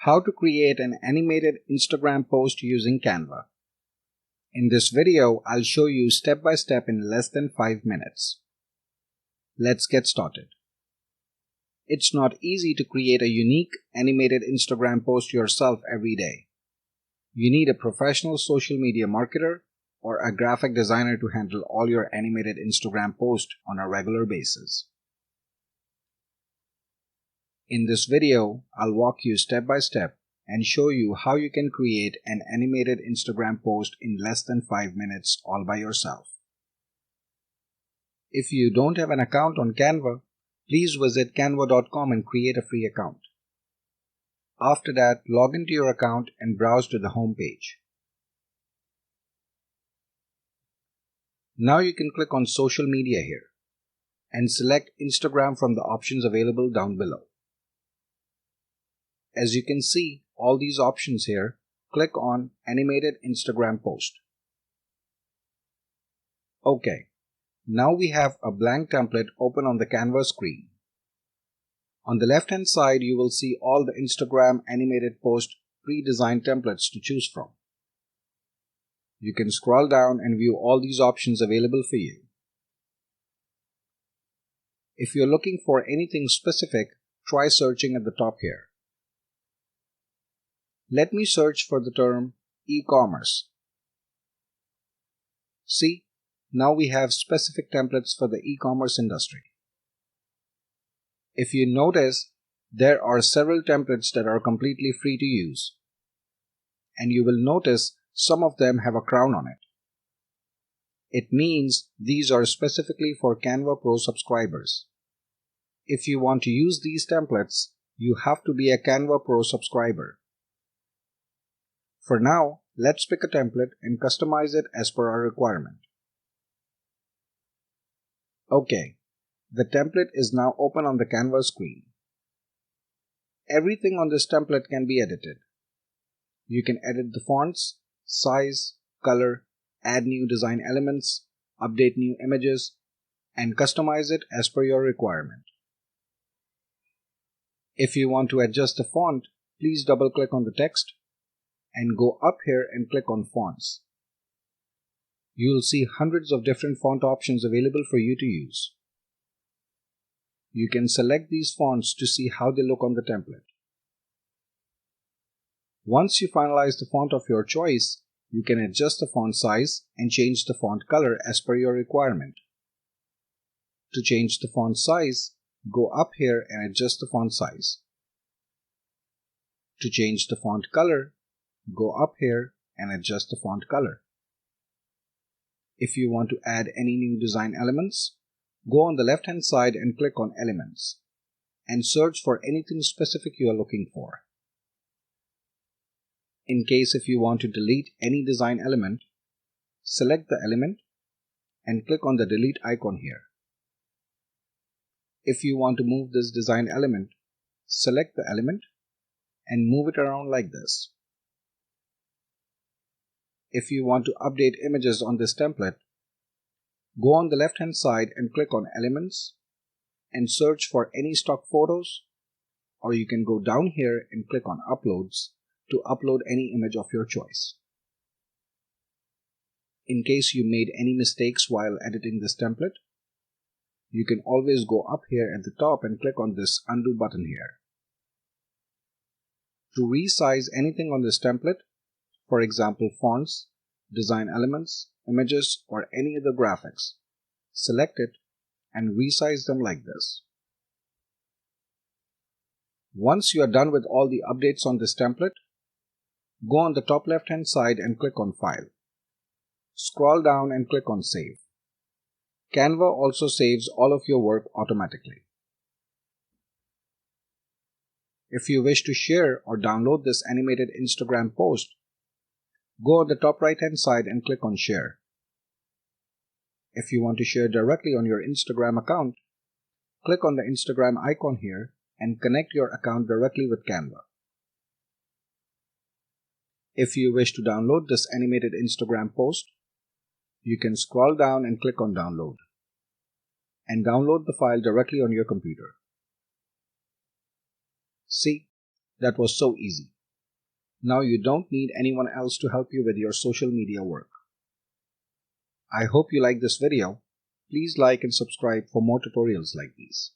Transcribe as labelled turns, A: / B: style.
A: How to create an animated Instagram post using Canva. In this video, I'll show you step by step in less than 5 minutes. Let's get started. It's not easy to create a unique animated Instagram post yourself every day. You need a professional social media marketer or a graphic designer to handle all your animated Instagram posts on a regular basis. In this video, I'll walk you step by step and show you how you can create an animated Instagram post in less than 5 minutes all by yourself. If you don't have an account on Canva, please visit canva.com and create a free account. After that, log into your account and browse to the home page. Now you can click on Social Media here and select Instagram from the options available down below. As you can see, all these options here, click on Animated Instagram Post. Okay, now we have a blank template open on the Canva screen. On the left hand side, you will see all the Instagram animated post pre-designed templates to choose from. You can scroll down and view all these options available for you. If you're looking for anything specific, try searching at the top here. Let me search for the term e-commerce. See, now we have specific templates for the e-commerce industry. If you notice, there are several templates that are completely free to use. And you will notice some of them have a crown on it. It means these are specifically for Canva Pro subscribers. If you want to use these templates, you have to be a Canva Pro subscriber. For now, let's pick a template and customize it as per our requirement. Okay, the template is now open on the Canva screen. Everything on this template can be edited. You can edit the fonts, size, color, add new design elements, update new images, and customize it as per your requirement. If you want to adjust the font, please double-click on the text and go up here and click on Fonts. You'll see hundreds of different font options available for you to use. You can select these fonts to see how they look on the template. Once you finalize the font of your choice, you can adjust the font size and change the font color as per your requirement. To change the font size, go up here and adjust the font size. To change the font color, go up here and adjust the font color. If you want to add any new design elements, go on the left hand side and click on Elements and search for anything specific you are looking for. In case if you want to delete any design element, select the element and click on the delete icon here. If you want to move this design element, select the element and move it around like this. If you want to update images on this template, go on the left hand side and click on Elements and search for any stock photos, or you can go down here and click on Uploads to upload any image of your choice. In case you made any mistakes while editing this template, you can always go up here at the top and click on this Undo button here. To resize anything on this template, for example fonts, design elements, images, or any other graphics, select it and resize them like this. Once you are done with all the updates on this template, go on the top left hand side and click on File. Scroll down and click on Save. Canva also saves all of your work automatically. If you wish to share or download this animated Instagram post, go on the top right hand side and click on Share. If you want to share directly on your Instagram account, click on the Instagram icon here and connect your account directly with Canva. If you wish to download this animated Instagram post, you can scroll down and click on Download and download the file directly on your computer. See, that was so easy. Now you don't need anyone else to help you with your social media work. I hope you like this video. Please like and subscribe for more tutorials like these.